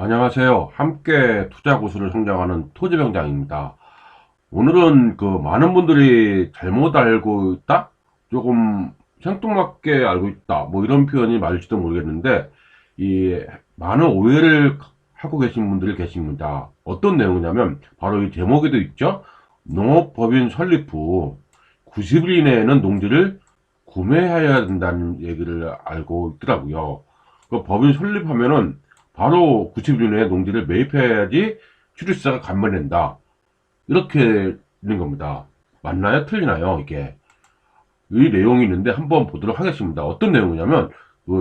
안녕하세요. 함께 투자 고수를 성장하는 토지병장입니다. 오늘은 많은 분들이 잘못 알고 있다? 조금 생뚱맞게 알고 있다. 뭐 이런 표현이 맞을지도 모르겠는데, 이 많은 오해를 하고 계신 분들이 계십니다. 어떤 내용이냐면, 바로 이 제목에도 있죠? 농업법인 설립 후 90일 이내에는 농지를 구매해야 된다는 얘기를 알고 있더라고요. 그 법인 설립하면은 바로 90일 이내에 농지를 매입해야지 취득세가 감면된다. 이렇게 있는 겁니다. 맞나요? 틀리나요? 이게. 이 내용이 있는데 한번 보도록 하겠습니다. 어떤 내용이냐면,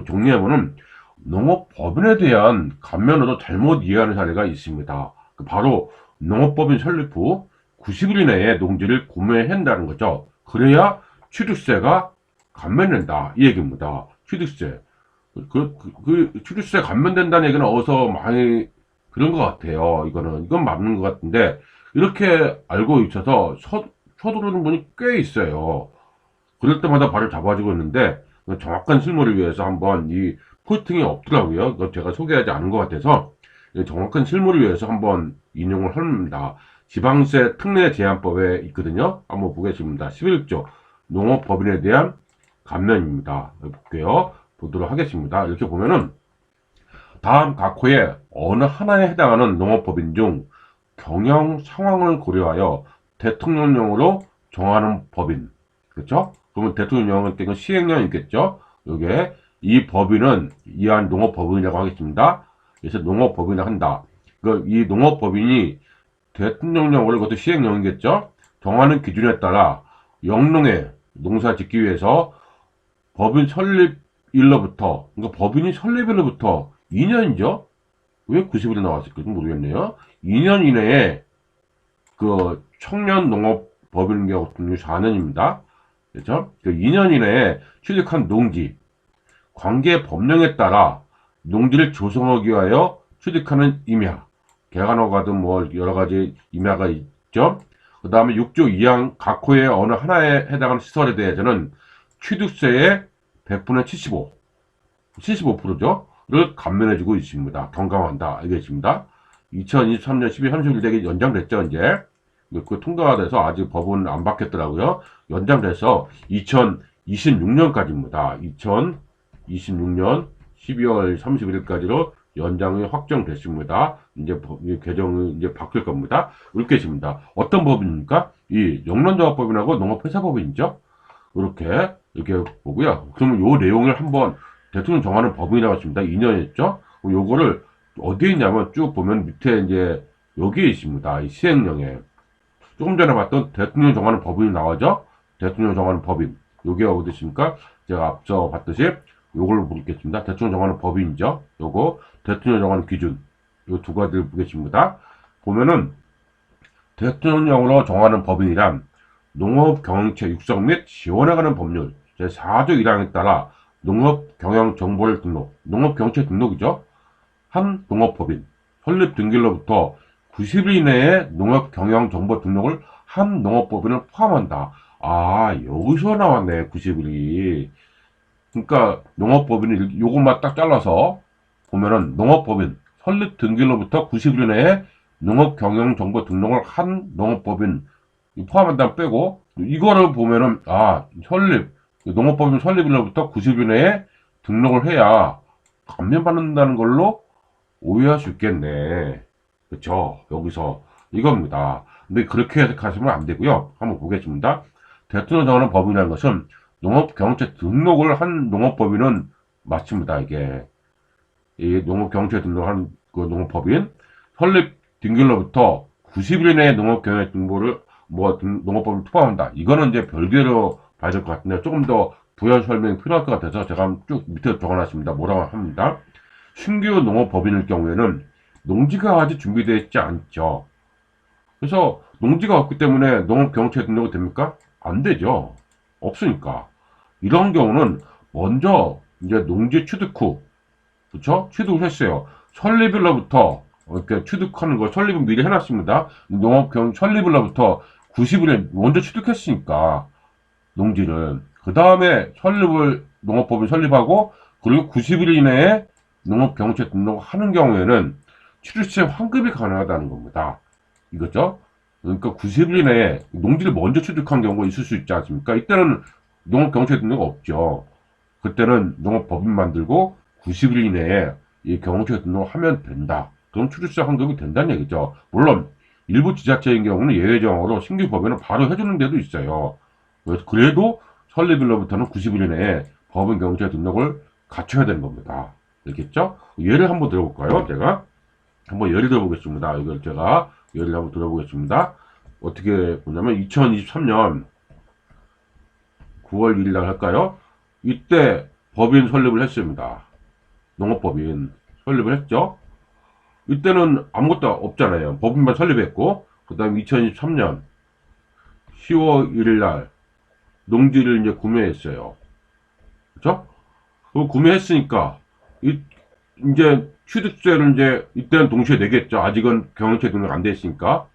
정리하면은, 농업법인에 대한 감면으로 잘못 이해하는 사례가 있습니다. 바로, 농업법인 설립 후 90일 이내에 농지를 구매해야 한다는 거죠. 그래야 취득세가 감면된다. 이 얘기입니다. 취득세. 취득세 감면된다는 얘기는 어디서 많이 그런 것 같아요. 이건 맞는 것 같은데, 이렇게 알고 있어서 서두르는 분이 꽤 있어요. 그럴 때마다 발을 잡아주고 있는데, 정확한 실무를 위해서 한번 이 포스팅이 없더라고요. 이거 제가 소개하지 않은 것 같아서, 정확한 실무를 위해서 한번 인용을 합니다. 지방세 특례 제한법에 있거든요. 한번 보겠습니다. 11조 농업법인에 대한 감면입니다. 볼게요. 보도록 하겠습니다. 이렇게 보면은 다음 각 호의 어느 하나에 해당하는 농업법인 중 경영 상황을 고려하여 대통령령으로 정하는 법인. 그렇죠? 그러면 대통령령은 이건 시행령이 있겠죠? 요게 이 법인은 이한 농업법인이라고 하겠습니다. 그래서 농업법인을 한다. 이 농업법인이 대통령령으로 그것도 시행령이겠죠? 정하는 기준에 따라 영농에 농사 짓기 위해서 법인 설립일로부터, 그러니까 법인이 설립일로부터 2년이죠? 왜 90일이 나왔을지 모르겠네요. 2년 이내에 청년 농업 법인 경우 4년입니다. 그렇죠? 2년 이내에 취득한 농지, 관계 법령에 따라 농지를 조성하기 위하여 취득하는 임야, 개간허가든 뭐 여러 가지 임야가 있죠. 그 다음에 6조 2항 각 호의 어느 하나에 해당하는 시설에 대해서는 취득세의 100분의 75%죠. 를 감면해주고 있습니다. 경감한다. 알겠습니다. 2023년 12월 31일 되게 연장됐죠, 이제. 통과가 돼서 아직 법은 안 바뀌었더라고요. 연장돼서 2026년까지입니다. 2026년 12월 31일까지로 연장이 확정됐습니다. 이제 개정이 이제 바뀔 겁니다. 이렇게 있습니다. 어떤 법입니까? 이 영농조합법인하고 농업회사법인이죠. 이렇게 보고요. 그러면 요 내용을 한번 대통령 정하는 법인이라고 했습니다. 2년이었죠? 요거를 어디에 있냐면 쭉 보면 밑에 이제 여기에 있습니다. 이 시행령에. 조금 전에 봤던 대통령 정하는 법인이 나오죠? 대통령 정하는 법인. 요게 어디 있습니까? 제가 앞서 봤듯이 요걸 보겠습니다. 대통령 정하는 법인이죠? 요거, 대통령 정하는 기준. 요 두 가지를 보겠습니다. 보면은 대통령령으로 정하는 법인이란 농업경영체 육성 및 지원해가는 법률 제4조 1항에 따라 농업경영정보를 등록, 농업경영체 등록이죠. 한 농업법인 설립 등기로부터 90일 이내에 농업경영정보 등록을 한 농업법인을 포함한다. 아, 여기서 나왔네, 90일이. 그러니까 농업법인이 요것만 딱 잘라서 보면은 농업법인 설립 등기로부터 90일 이내에 농업경영정보 등록을 한 농업법인 포함한다면 빼고, 이거를 보면은 농업법인 설립일로부터 90일 내에 등록을 해야 감면받는다는 걸로 오해할 수 있겠네. 그쵸? 여기서 이겁니다. 근데 그렇게 해석하시면 안 되고요. 한번 보겠습니다. 대통령 정하는 법인이라는 것은 농업경영체 등록을 한 농업법인은 맞습니다. 이게 이 농업경영체 등록한 그 농업법인 설립 등기로부터 90일 내에 농업경영체 등록을 농업법인 포함한다. 이거는 이제 별개로 봐야 될 것 같은데 조금 더 부연 설명이 필요할 것 같아서 제가 쭉 밑에 적어놨습니다. 뭐라고 합니다. 신규 농업법인일 경우에는 농지가 아직 준비되어 있지 않죠. 그래서 농지가 없기 때문에 농업경영체 등록이 됩니까? 안 되죠. 없으니까. 이런 경우는 먼저 이제 농지 취득 후, 그쵸? 취득을 했어요. 설립일로부터 이렇게 취득하는 거 설립은 미리 해놨습니다. 농업경 설립일로부터 90일에 먼저 취득했으니까 농지를 그 다음에 농업법인 설립하고 그리고 90일 이내에 농업경영체 등록을 하는 경우에는 취득세 환급이 가능하다는 겁니다. 이거죠? 그러니까 90일 내에 농지를 먼저 취득한 경우가 있을 수 있지 않습니까? 이때는 농업경영체 등록 없죠. 그때는 농업법인 만들고 90일 이내에 이 경영체 등록하면 된다. 그럼 취득세 환급이 된다는 얘기죠. 물론 일부 지자체인 경우는 예외적으로 신규 법인은 바로 해주는 데도 있어요. 그래도 설립일로부터는 90일 이내에 법인 경영체 등록을 갖춰야 되는 겁니다. 알겠죠? 예를 한번 들어볼까요? 제가 한번 예를 들어보겠습니다. 이걸 제가 예를 한번 들어보겠습니다. 어떻게 보냐면 2023년 9월 1일 날 할까요? 이때 법인 설립을 했습니다. 농업법인 설립을 했죠. 이때는 아무것도 없잖아요. 법인만 설립했고, 그 다음에 2023년 10월 1일 날 농지를 이제 구매했어요. 그쵸? 그 구매했으니까, 이제 취득세를 이제 이때는 동시에 내겠죠. 아직은 경영체 등록 안 돼 있으니까.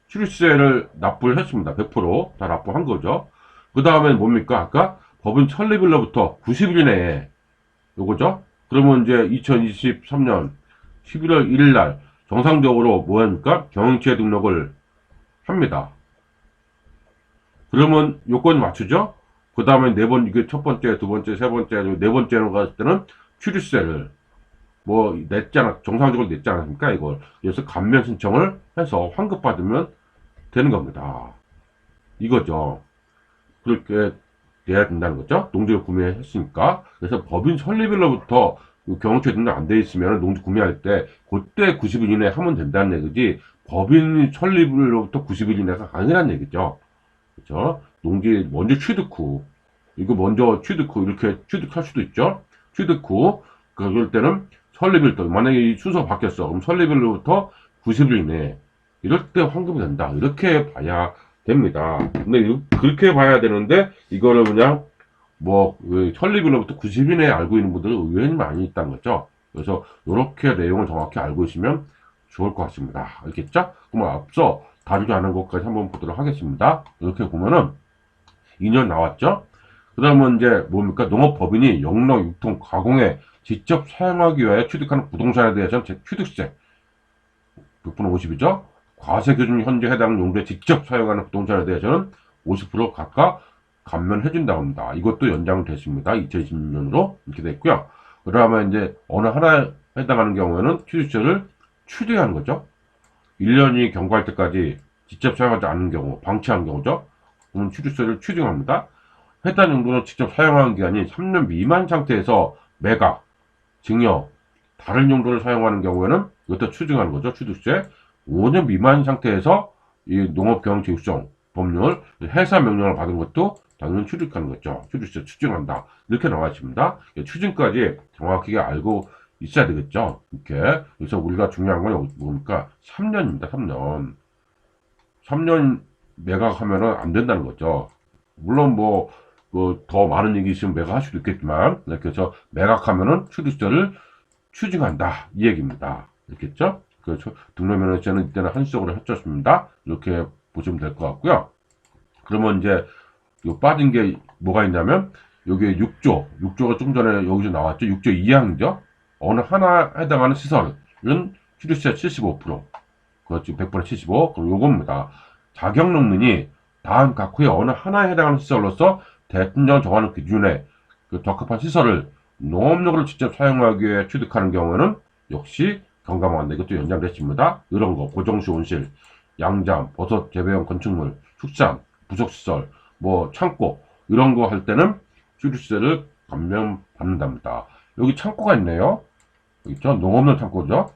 취득세를 납부를 했습니다. 100%다 납부한 거죠. 그 다음엔 뭡니까? 아까 법인 설립일로부터 90일 이내에 요거죠? 그러면 이제 2023년 11월 1일 날 정상적으로 뭐 합니까? 경영체 등록을 합니다. 그러면 요건이 맞추죠? 그 다음에 이게 첫 번째, 두 번째, 세 번째, 네 번째로 갔을 때는 취득세를 뭐 냈잖아, 정상적으로 냈지 않습니까? 이걸. 그래서 감면 신청을 해서 환급받으면 되는 겁니다. 이거죠. 그렇게 돼야 된다는 거죠. 농지를 구매했으니까. 그래서 법인 설립일로부터 경영체 등록 안 돼 있으면 농지 구매할 때 그때 90일 이내에 하면 된다는 얘기지, 법인 설립일로부터 90일 이내가 아니란 얘기죠. 그렇죠? 농지 먼저 취득 후, 이거 먼저 취득 후 이렇게 취득할 수도 있죠. 취득 후 그럴 때는 설립일도, 만약에 이 순서 바뀌었어, 그럼 설립일로부터 90일 이내 이럴 때 환급이 된다, 이렇게 봐야 됩니다. 근데 그렇게 봐야 되는데 이거를 그냥 뭐 설립일로부터 90일 내에 알고 있는 분들은 의외로 많이 있다는 거죠. 그래서 이렇게 내용을 정확히 알고 있으면 좋을 것 같습니다. 알겠죠? 그럼 앞서 다루지 않은 것까지 한번 보도록 하겠습니다. 이렇게 보면은 2년 나왔죠? 그 다음은 이제 뭡니까? 농업법인이 영농, 유통, 가공에 직접 사용하기 위하여 취득하는 부동산에 대해서는 취득세 6분의 50이죠? 과세 기준 현재 해당 용도에 직접 사용하는 부동산에 대해서는 50% 각각 감면해준다고 합니다. 이것도 연장됐습니다. 2020년으로 이렇게 됐고요. 그 다음에 이제 어느 하나에 해당하는 경우에는 취득세를 추징하는 거죠. 1년이 경과할 때까지 직접 사용하지 않는 경우, 방치한 경우죠. 그러면 취득세를 추징합니다. 해당 용도는 직접 사용하는 기간이 3년 미만 상태에서 매각, 증여, 다른 용도를 사용하는 경우에는 이것도 추징하는 거죠. 취득세. 5년 미만 상태에서 이 농업경영체 육성 법률 해사 명령을 받은 것도 당연히 취득하는 거죠. 취득세 추징한다. 이렇게 나와 있습니다. 추징까지 정확하게 알고 있어야 되겠죠. 이렇게. 그래서 우리가 중요한 건 뭡니까? 3년입니다. 3년. 3년 매각하면은 안 된다는 거죠. 물론 더 많은 얘기 있으면 매각할 수도 있겠지만, 그래서 매각하면은 취득세를 추징한다. 이 얘기입니다. 알겠죠? 그렇죠. 등록면허세는 이때는 한시적으로 해줬습니다. 이렇게 보시면 될 것 같고요. 그러면 이제 빠진 게 뭐가 있냐면 여기 6조가 좀 전에 여기서 나왔죠. 6조 2항이죠. 어느 하나 해당하는 시설은 취득세 75%, 그렇지, 100분의 75. 그럼 요겁니다. 자격농민이 다음 각 후에 어느 하나에 해당하는 시설로서 대통령 정하는 기준에 적합한 시설을 농업용으로 직접 사용하기 위해 취득하는 경우에는 역시 경감한다. 이것도 연장됐습니다. 이런 거, 고정시 온실, 양잠, 버섯 재배용 건축물, 축산, 부속시설, 창고, 이런 거 할 때는 취득세를 감면받는답니다. 여기 창고가 있네요. 여기 있죠? 농업용 창고죠?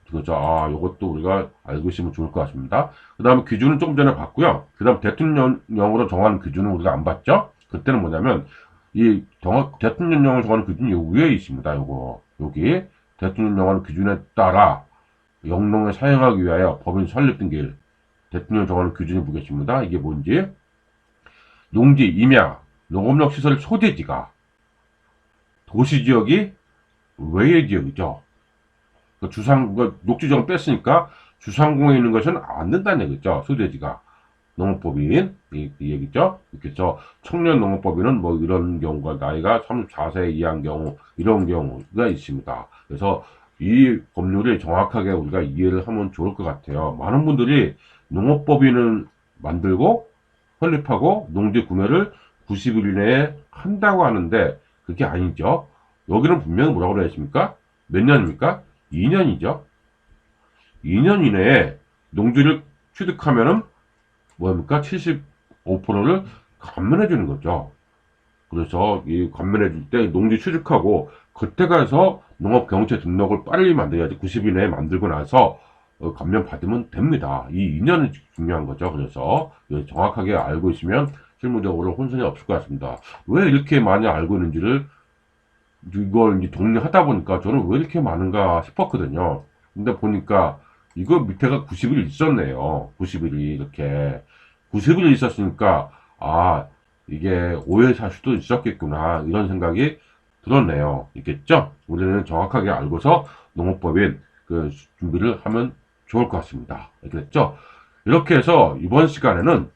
그렇죠. 요것도 우리가 알고 있으면 좋을 것 같습니다. 그 다음에 기준은 조금 전에 봤고요. 그 다음 대통령령으로 정하는 기준은 우리가 안 봤죠? 그때는 뭐냐면, 대통령령을 정하는 기준이 요 위에 있습니다. 여기. 대통령령하는 기준에 따라 영농에 사용하기 위하여 법인 설립 등기일, 대통령 정하는 기준이 보겠습니다. 이게 뭔지. 농지, 임야, 농업용 시설 소재지가 도시지역이 외의 지역이죠. 녹지정을 뺐으니까 주상공에 있는 것은 안 된다는 얘기죠. 소재지가. 농업법인, 이 얘기죠. 이렇게 해서 청년 농업법인은 이런 경우가 나이가 34세 이하인 경우, 이런 경우가 있습니다. 그래서 이 법률을 정확하게 우리가 이해를 하면 좋을 것 같아요. 많은 분들이 농업법인을 만들고 설립하고 농지 구매를 90일 이내에 한다고 하는데 그게 아니죠. 여기는 분명히 뭐라고 되어 있습니까? 몇 년입니까? 2년이죠. 2년 이내에 농지를 취득하면은 뭐합니까? 75%를 감면해 주는 거죠. 그래서 이 감면해 줄 때 농지 취득하고 그때 가서 농업경체 등록을 빨리 만들어야지 90일 내에 만들고 나서 감면 받으면 됩니다. 이 2년이 중요한 거죠. 그래서 정확하게 알고 있으면 실무적으로 혼선이 없을 것 같습니다. 왜 이렇게 많이 알고 있는지를 이걸 이제 정리하다 보니까 저는 왜 이렇게 많은가 싶었거든요. 근데 보니까 이거 밑에가 90일 있었네요. 90일이 이렇게 90일 있었으니까 아 이게 오해 살 수도 있었겠구나 이런 생각이 들었네요. 있겠죠? 우리는 정확하게 알고서 농업법인 그 준비를 하면 좋을 것 같습니다. 알겠죠? 이렇게 해서 이번 시간에는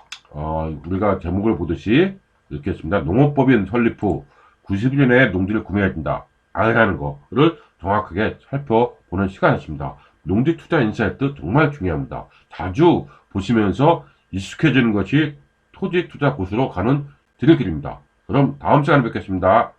우리가 제목을 보듯이 이렇게 했습니다. 농업법인 설립 후 90일 내에 농지를 구매해야 된다. 아니라는 거를 정확하게 살펴보는 시간이었습니다. 농지 투자 인사이트 정말 중요합니다. 자주 보시면서 익숙해지는 것이 토지 투자 고수로 가는 지름길입니다. 그럼 다음 시간에 뵙겠습니다.